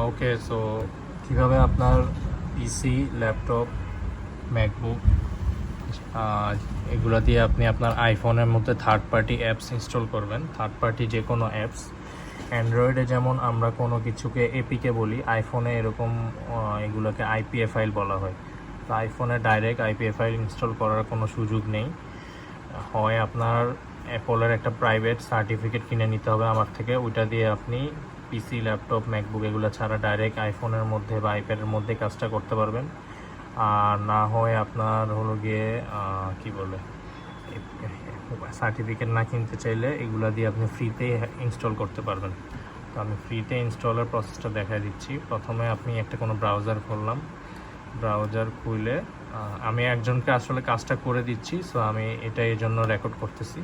ওকে, so কীভাবে আপনার পিসি, laptop, MacBook এগুলো দিয়ে আপনি আপনার আইফোনের মধ্যে থার্ড পার্টি অ্যাপস ইনস্টল করবেন। থার্ড পার্টি যে কোনো অ্যাপস, অ্যান্ড্রয়েডে যেমন আমরা কোনো কিছুকে এপিকে বলি, আইফোনে এরকম এগুলোকে আইপিএ ফাইল বলা হয়। তো আইফোনে ডাইরেক্ট আইপিএ ফাইল ইনস্টল করার কোনো সুযোগ নেই। হয় আপনার অ্যাপলের একটা প্রাইভেট সার্টিফিকেট কিনে নিতে হবে আমার থেকে, ওইটা দিয়ে আপনি পিসি, ল্যাপটপ, ম্যাকবুক এগুলো ছাড়া ডাইরেক্ট আইফোনের মধ্যে বা আইপ্যাডের মধ্যে কাজটা করতে পারবেন। আর না হয় আপনার হলো গিয়ে কি বলে, সার্টিফিকেট না কিনতে চাইলে এগুলো দিয়ে আপনি ফ্রিতে ইনস্টল করতে পারবেন। তো আমি ফ্রিতে ইনস্টলের প্রসেসটা দেখা দিচ্ছি। প্রথমে আপনি একটা কোনো ব্রাউজার খুললাম, ব্রাউজার খুলে আমি একজনকে আসলে কাজটা করে দিচ্ছি, সো আমি এটা এই জন্য রেকর্ড করতেছি।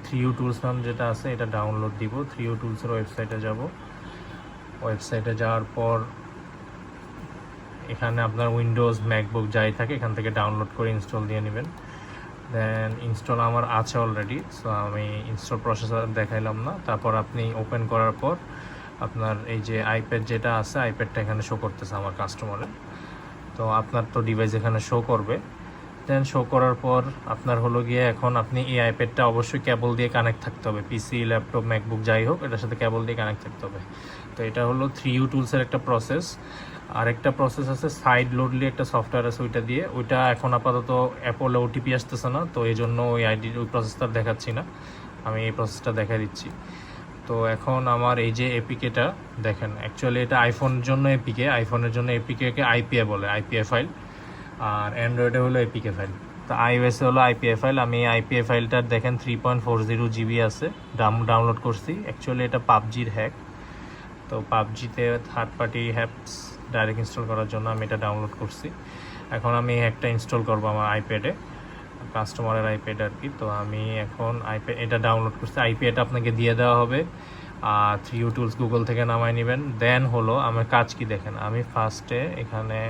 3U টুলস নাম যেটা আছে এটা ডাউনলোড দিব। 3U টুলসের ওয়েবসাইটে যাব। ওয়েবসাইটে যাওয়ার পর এখানে আপনার উইন্ডোজ, ম্যাকবুক যাই থাকে এখান থেকে ডাউনলোড করে ইনস্টল দিয়ে নেবেন। দেন ইনস্টল আমার আছে অলরেডি, সো আমি ইনস্টল প্রসেসর দেখাইলাম না। তারপর আপনি ওপেন করার পর আপনার এই যে আইপ্যাড যেটা আছে, আইপ্যাডটা এখানে শো করতেছে আমার কাস্টমারের। তো আপনার তো ডিভাইস এখানে শো করবে। দেন শো করার পর আপনার হলো গিয়ে এখন আপনি এই আইপ্যাডটা অবশ্যই কেবল দিয়ে কানেক্ট থাকতে হবে। পিসি, ল্যাপটপ, ম্যাকবুক যাই হোক, এটার সাথে কেবল দিয়ে কানেক্ট থাকতে হবে। তো এটা হলো 3U টুলসের একটা প্রসেস। আরেকটা প্রসেস আছে সাইড লোডলি, একটা সফটওয়্যার আছে ওইটা দিয়ে। ওইটা এখন আপাতত অ্যাপলে ওটিপি আসতেছে না, তো এই জন্য ওই প্রসেসটা দেখাচ্ছি না, আমি এই প্রসেসটা দেখা দিচ্ছি। তো এখন আমার এই যে এপিকেটা দেখেন, অ্যাকচুয়ালি এটা আইফোনের জন্য এপিকে, আইফোনের জন্য এপিকেকে আইপিএ বলে, আইপিএ ফাইল। আর অ্যান্ড্রয়েডে হলো এপিকে ফাইল। তো iOS হলো আইপিএ ফাইল। আমি আইপিএ ফাইলটার দেখেন 3.40 জিবি আছে, ডাউনলোড করছি। অ্যাকচুয়ালি এটা পাবজির হ্যাক। তো পাবজিতে third party apps direct install করার জন্য আমি এটা ডাউনলোড করছি। এখন আমি একটা ইনস্টল করবো আমার আইপ্যাডে, কাস্টমারের আইপ্যাড আর কি। তো আমি এখন আইপ্যাড এটা ডাউনলোড করছি, আইপ্যাড আপনাকে দিয়ে দেওয়া হবে। 3U টুলস গুগল থেকে নামাই নেবেন। দেন হলো আমার কাজ কি দেখেন, আমি ফার্স্টে এখানে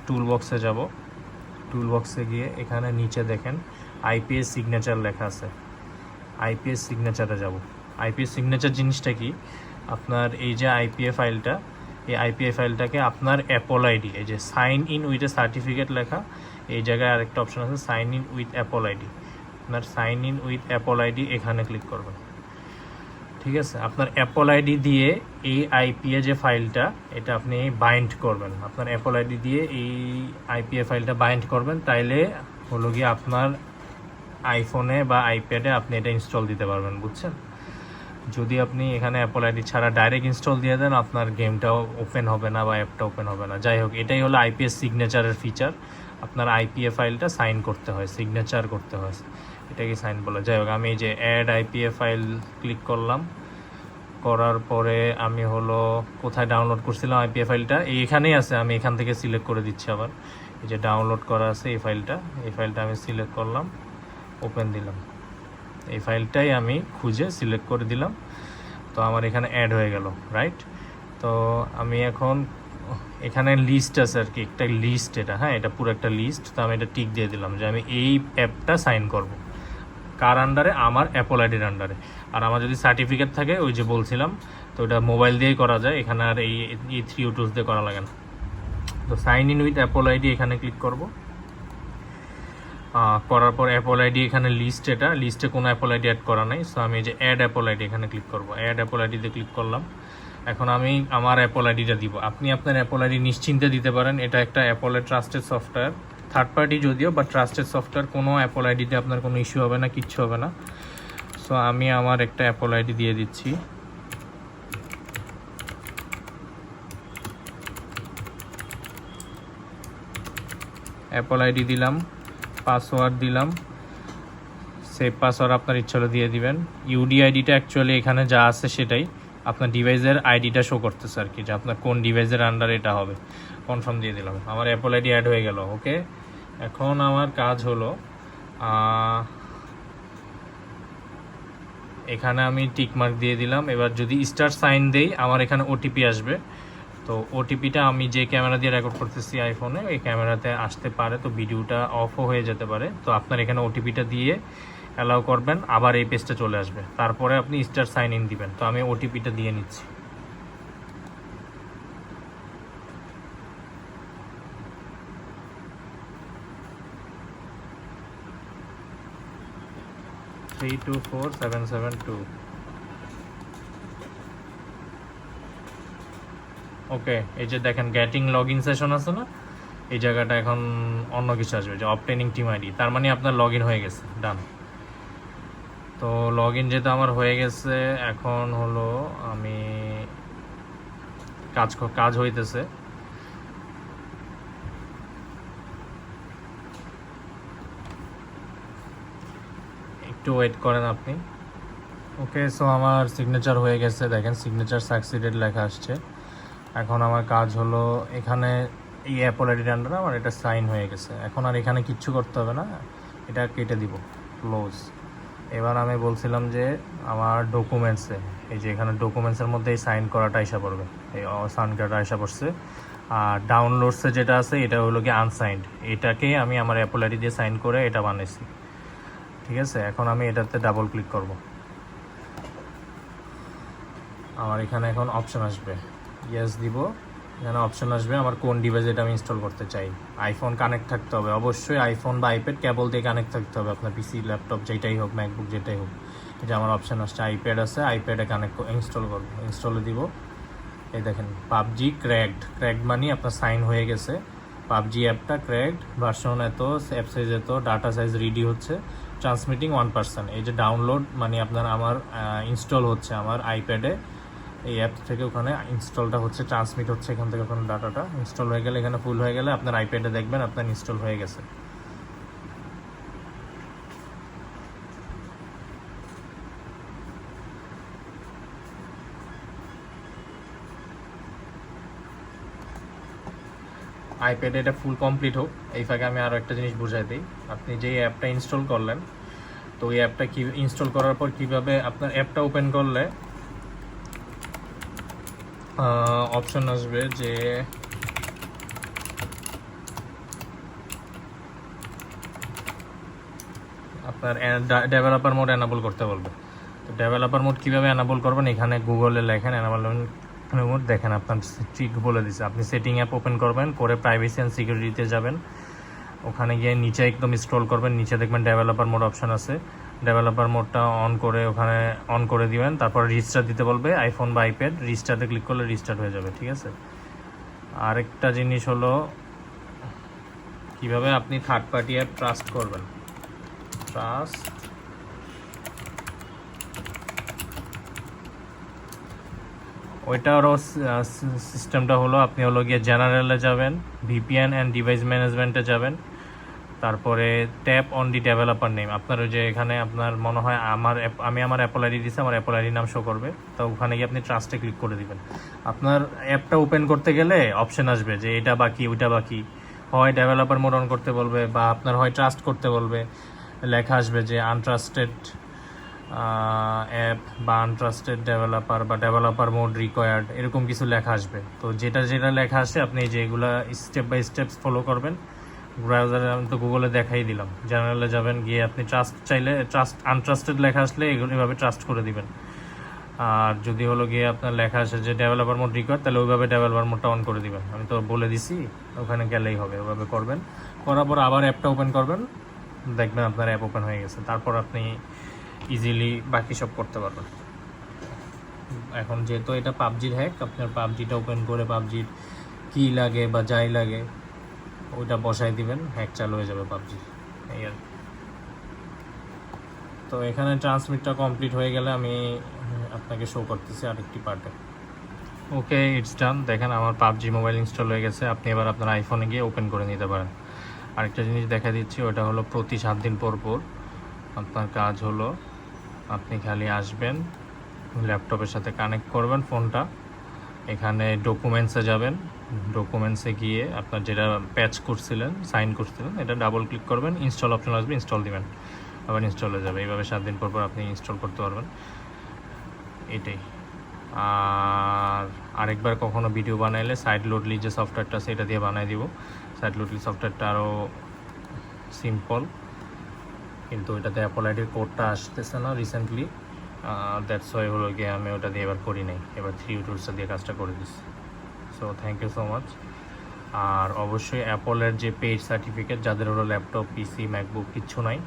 টুল বক্সে যাব। টুল বক্সে গিয়ে এখানে নিচে দেখেন আইপিএস সিগনেচার লেখা আছে, আইপিএস সিগনেচারে যাব। আইপিএস সিগনেচার জিনিসটা কি, আপনার এই যে আইপিএ ফাইলটা, এই আইপিএ ফাইলটাকে আপনার অ্যাপল আইডি, এই যে sign in with a certificate লেখা, এই জায়গায় আরেকটা অপশন আছে sign in with Apple ID. আপনার sign in with Apple ID এখানে ক্লিক করবেন। ঠিক আছে, আপনার অ্যাপল আইডি দিয়ে এই আইপিএ যে ফাইলটা, এটা আপনি বাইন্ড করবেন। আপনার অ্যাপল আইডি দিয়ে এই আইপিএ ফাইলটা বাইন্ড করবেন, তাইলে হলো গিয়ে আপনার আইফোনে বা আইপ্যাডে আপনি এটা ইনস্টল দিতে পারবেন, বুঝছেন। যদি আপনি এখানে অ্যাপল আইডি ছাড়া ডাইরেক্ট ইনস্টল দিয়ে দেন, আপনার গেমটাও ওপেন হবে না বা অ্যাপটা ওপেন হবে না। যাই হোক, এটাই হলো আইপিএস সিগনেচারের ফিচার। আপনার আইপিএ ফাইলটা সাইন করতে হয়, সিগনেচার করতে হয়, এটাকে সাইন বলে। যাই হোক, আমি এই যে অ্যাড আইপিএ ফাইল ক্লিক করলাম। করার পরে আমি হলো কোথায় ডাউনলোড করছিলাম আইপিএ ফাইলটা, এইখানেই আছে, আমি এখান থেকে সিলেক্ট করে দিচ্ছি। আবার এই যে ডাউনলোড করা আছে এই ফাইলটা আমি সিলেক্ট করলাম, ওপেন দিলাম। এই ফাইলটাই আমি খুঁজে সিলেক্ট করে দিলাম। তো আমার এখানে অ্যাড হয়ে গেল, রাইট। তো আমি এখন এখানে লিস্ট আছে আর কি, একটা লিস্ট এটা, হ্যাঁ এটা পুরো একটা লিস্ট। তো আমি এটা টিক দিয়ে দিলাম যে আমি এই অ্যাপটা সাইন করব। কার আন্ডারে? আমার অ্যাপল আইডির আন্ডারে। আর আমার যদি সার্টিফিকেট থাকে, ওই যে বলছিলাম, তো ওটা মোবাইল দিয়েই করা যায়, এখানে আর এই 3U টুলস দিয়ে করা লাগে না। তো sign in with Apple ID এখানে ক্লিক করব। করার পর অ্যাপল আইডি এখানে লিস্ট, এটা লিস্টে কোনো অ্যাপল আইডি অ্যাড করা নাই, সো আমি যে অ্যাড অ্যাপল আইডি এখানে ক্লিক করব। অ্যাড অ্যাপল আইডিতে ক্লিক করলাম। এখন আমি আমার অ্যাপল আইডিটা দিব। আপনি আপনার অ্যাপল আইডি নিশ্চিন্তে দিতে পারেন, এটা একটা অ্যাপলের ট্রাস্টেড সফটওয়্যার, থার্ড পার্টি যদিও, বা ট্রাস্টেড সফটওয়্যার। কোনো অ্যাপল আইডিতে আপনার কোনো ইস্যু হবে না, কিচ্ছু হবে না। সো আমি আমার একটা অ্যাপল আইডি দিয়ে দিচ্ছি। অ্যাপল আইডি দিলাম, পাসওয়ার্ড দিলাম, সেভ পাসওয়ার্ড আপনার ইচ্ছা হলে দিয়ে দিবেন। ইউডি আইডিটা অ্যাকচুয়ালি এখানে যা আছে সেটাই, আপনার ডিভাইসের আইডিটা শো করতেছে আর কি, যে আপনার কোন ডিভাইসের আন্ডারে এটা হবে। কনফার্ম দিয়ে দিলাম, আমার অ্যাপল আইডি অ্যাড হয়ে গেল। ওকে, এখন আমার কাজ হলো এখানে আমি টিকমার্ক দিয়ে দিলাম। এবার যদি স্টার সাইন দেই, আমার এখানে ওটিপি আসবে। তো ওটিপিটা আমি যে ক্যামেরা দিয়ে রেকর্ড করতেছি আইফোনে, এই ক্যামেরাতে আসতে পারে, তো ভিডিওটা অফও হয়ে যেতে পারে। তো আপনার এখানে ওটিপিটা দিয়ে অ্যালাউ করবেন, আবার এই পেজটা চলে আসবে। তারপরে আপনি স্টার সাইন ইন দিবেন। তো আমি ওটিপিটা দিয়ে নিচ্ছি। 324772। ওকে, এই যে দেখেন গেটিং লগ ইন সেশন আছে না, এই জায়গাটা এখন অন্য কিছু আসবে যে অবটেনিং টিম আইডি, তার মানে আপনার লগ ইন হয়ে গেছে, ডান। তো লগ ইন যেহেতু আমার হয়ে গেছে, এখন হলো আমি কাজ হইতেছে। একটু ওয়েট করেন আপনি। ওকে, সো আমার সিগনেচার হয়ে গেছে, দেখেন সিগনেচার সাকসিডেড লেখা আসছে। এখন আমার কাজ হলো এখানে এই অ্যাপল আইডির আন্ডারে আমার এটা সাইন হয়ে গেছে, এখন আর এখানে কিচ্ছু করতে হবে না, এটা কেটে দিব, ক্লোজ। এবার আমি বলছিলাম যে আমার ডকুমেন্টসে, এই যে এখানে ডকুমেন্টসের মধ্যে এই সাইন করাটা আইসা পড়বে, এই সাইন করাটা আইসা পড়ছে। আর ডাউনলোডসে যেটা আছে এটা হলো কি আনসাইন্ড, এটাকে আমি আমার অ্যাপল আইডি দিয়ে সাইন করে এটা বানাইছি, ঠিক আছে। এখন আমি এটাতে ডাবল ক্লিক করব, আমার এখানে এখন অপশন আসবে, ইয়েস দিব, এখানে অপশন আসবে আমার কোন ডিভাইস এটা আমি ইনস্টল করতে চাই। আইফোন কানেক্ট থাকতে হবে, অবশ্যই আইফোন বা আইপ্যাড কেবল দিয়ে কানেক্ট থাকতে হবে, আপনার পিসি ল্যাপটপ যেটাই হোক, ম্যাকবুক যেটাই হোক। এটা আমার অপশন আসছে, আইপ্যাড আছে, আইপ্যাডে কানেক্ট ইনস্টল করবো, ইনস্টলে দিব। এই দেখেন পাবজি ক্র্যাকড মানে আপনার সাইন হয়ে গেছে, পাবজি অ্যাপটা ক্র্যাকড, ভার্সন এত, অ্যাপ সাইজ এত, ডাটা সাইজ রেডি হচ্ছে, ট্রান্সমিটিং 1%। এই যে ডাউনলোড মানে আপনার আমার ইনস্টল হচ্ছে আমার আইপ্যাডে, এই অ্যাপ থেকে ওখানে ইনস্টলটা হচ্ছে, ট্রান্সমিট হচ্ছে এখান থেকে ওখানে ডাটাটা ইনস্টল হয়ে গেলে, এখানে ফুল হয়ে গেলে আপনার আইপ্যাডে দেখবেন আপনার ইনস্টল হয়ে গেছে। আইপ্যাডে এটা ফুল কমপ্লিট হোক, এই ফাঁকে আমি আরও একটা জিনিস বুঝাই দিই। আপনি যে অ্যাপটা ইনস্টল করলেন, তো ওই অ্যাপটা কি ইনস্টল করার পর কীভাবে আপনার অ্যাপটা ওপেন করলে অপশন আসবে যে আপনার ডেভেলপার মোড এনাবল করতে বলবে। তো ডেভেলপার মোড কীভাবে এনাবল করবেন, এখানে গুগলে লেখেন এনাবল মোড, দেখেন আপনার ঠিক বলে দিচ্ছে। আপনি সেটিং অ্যাপ ওপেন করবেন, করে প্রাইভেসি অ্যান্ড সিকিউরিটিতে যাবেন, ওখানে গিয়ে নিচে একদম স্ক্রল করবেন, নিচে দেখবেন ডেভেলপার মোড অপশন আছে, ডেভেলপার মোডটা অন করে ওখানে অন করে দিবেন। তারপর রিস্টার্ট দিতে বলবে, আইফোন বা আইপ্যাড রিস্টার্টে ক্লিক করলে রিস্টার্ট হয়ে যাবে, ঠিক আছে। আরেকটা জিনিস হলো কিভাবে আপনি থার্ড পার্টি অ্যাপ ট্রাস্ট করবেন। ট্রাস্ট, ওইটারও সিস্টেমটা হলো আপনি হলো গিয়ে জেনারেলে যাবেন, ভিপিএন অ্যান্ড ডিভাইস ম্যানেজমেন্টে যাবেন, তারপরে tap on the developer name. আপনার ওই যে এখানে আপনার মনে হয় আমি আমার অ্যাপল আইডি দিচ্ছি, আমার অ্যাপল আইডি নাম শো করবে, তো ওখানে গিয়ে আপনি ট্রাস্টে ক্লিক করে দিবেন। আপনার অ্যাপটা ওপেন করতে গেলে অপশন আসবে যে এটা বাকি ওইটা বাকি, হয় ডেভেলপার মোড অন করতে বলবে বা আপনার হয় ট্রাস্ট করতে বলবে, লেখা আসবে যে আনট্রাস্টেড অ্যাপ বা আনট্রাস্টেড ডেভেলপার বা ডেভেলপার মোড রিকোয়ার্ড, এরকম কিছু লেখা আসবে। তো যেটা লেখা আসে আপনি যেগুলো স্টেপ বাই স্টেপস ফলো করবেন। ব্রাউজারে আমি তো গুগলে দেখাই দিলাম, জেনারেলে যাবেন, গিয়ে আপনি ট্রাস্ট চাইলে আনট্রাস্টেড লেখা আসলে এগুলো এভাবে ট্রাস্ট করে দিবেন। আর যদি হলো গিয়ে আপনার লেখা আসে যে ডেভেলপার মোড রিকোয়ার্ড, তাহলে ওইভাবে ডেভেলপার মোডটা অন করে দিবেন। আমি তো বলে দিছি, ওখানে গেলেই হবে, ওইভাবে করবেন। করার পর আবার অ্যাপটা ওপেন করবেন, দেখবেন আপনার অ্যাপ ওপেন হয়ে গেছে। তারপর আপনি ইজিলি বাকি সব করতে পারবেন। এখন যেহেতু এটা পাবজির হ্যাক, আপনার পাবজিটা ওপেন করে পাবজির কী লাগে বা যাই লাগে ওইটা বসাই দিবেন, হ্যাক চালু হয়ে যাবে পাবজি, এই আর। তো এখানে ট্রান্সমিটটা কমপ্লিট হয়ে গেলে আমি আপনাকে শো করতেছি আরেকটি পার্টে। ওকে, ইটস ডান। দেখেন আমার পাবজি মোবাইল ইনস্টল হয়ে গেছে। আপনি এবার আপনার আইফোনে গিয়ে ওপেন করে নিতে পারেন। আরেকটা জিনিস দেখা দিচ্ছি, ওটা হলো প্রতি 7 দিন পর পর আপনার কাজ হলো আপনি খালি আসবেন, ল্যাপটপের সাথে কানেক্ট করবেন ফোনটা, এখানে ডকুমেন্টসে যাবেন, ডকুমেন্টসে গিয়ে আপনার যেটা প্যাচ করছিলেন, সাইন করছিলেন, এটা ডাবল ক্লিক করবেন, ইনস্টল অপশন আসবে, ইনস্টল দিবেন, আবার ইনস্টল হয়ে যাবে। এইভাবে 7 দিন পর পর আপনি ইনস্টল করতে পারবেন, এটাই। আর আরেকবার কখনো ভিডিও বানাইলে সাইড লোডলি যে সফটওয়্যারটা আছে এটা দিয়ে বানাই দিব। সাইড লোডলি সফটওয়্যারটা আরও সিম্পল, কিন্তু এটাতে অ্যাপল আইডির কোডটা আসতেছে না রিসেন্টলি, দ্যাটস ওয়াই হলো গিয়ে আমি ওটা দিয়ে এবার করি নাই, এবার 3 টুলসটা দিয়ে কাজটা করে দিচ্ছি। So thank you so much. আর অবশ্যই অ্যাপলের যে পেইড সার্টিফিকেট, যাদের হলো ল্যাপটপ, পিসি, ম্যাকবুক কিচ্ছু নাই,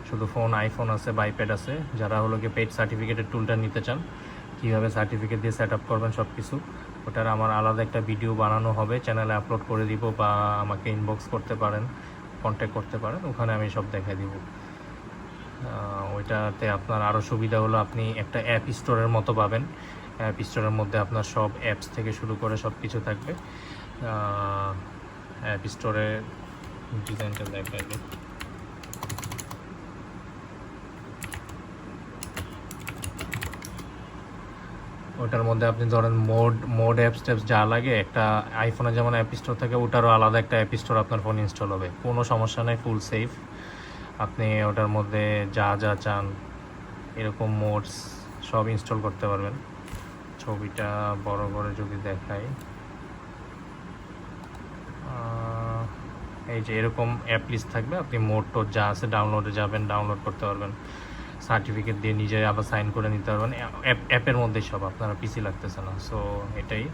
শুধু ফোন, আইফোন আছে বা আইপ্যাড আছে, যারা হলো গিয়ে পেইড সার্টিফিকেটের টুলটা নিতে চান, কীভাবে সার্টিফিকেট দিয়ে সেট আপ করবেন সব কিছু, ওটার আমার আলাদা একটা ভিডিও বানানো হবে, চ্যানেলে আপলোড করে দিব, বা আমাকে ইনবক্স করতে পারেন, কন্ট্যাক্ট করতে পারেন, ওখানে আমি সব দেখাই দিব। ওইটাতে আপনার আরও সুবিধা হলো আপনি একটা অ্যাপ স্টোরের মতো পাবেন। অ্যাপ স্টোরের মধ্যে আপনার সব অ্যাপস থেকে শুরু করে সব কিছু থাকবে। অ্যাপ স্টোরে ডিজাইনটা দেখাবে, ওটার মধ্যে আপনি ধরেন মোড অ্যাপস ট্যাপস যা লাগে, একটা আইফোনে যেমন অ্যাপ স্টোর থাকে, ওটারও আলাদা একটা অ্যাপ স্টোর আপনার ফোন ইনস্টল হবে, কোনো সমস্যা নেই, ফুল সেফ। আপনি ওটার মধ্যে যা যা চান এরকম মোডস সব ইনস্টল করতে পারবেন। ছবিটা বড় করে যদি দেখাই, এই যে এরকম অ্যাপ লিস্ট থাকবে, আপনি মোড টোড যা আছে ডাউনলোডে যাবেন, ডাউনলোড করতে পারবেন, সার্টিফিকেট দিয়ে নিজে আবার সাইন করে নিতে পারবেন অ্যাপের মধ্যেই সব, আপনার পিসি লাগতেছে না। সো এটাই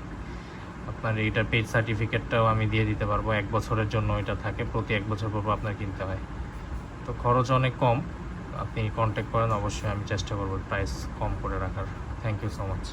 আপনার এইটার পেইড সার্টিফিকেটটাও আমি দিয়ে দিতে পারবো, 1 বছরের জন্য এটা থাকে, প্রতি 1 বছর পর আপনার কিনতে হয়, তো খরচ অনেক কম। আপনি কন্ট্যাক্ট করেন, অবশ্যই আমি চেষ্টা করবো প্রাইস কম করে রাখার। Thank you so much.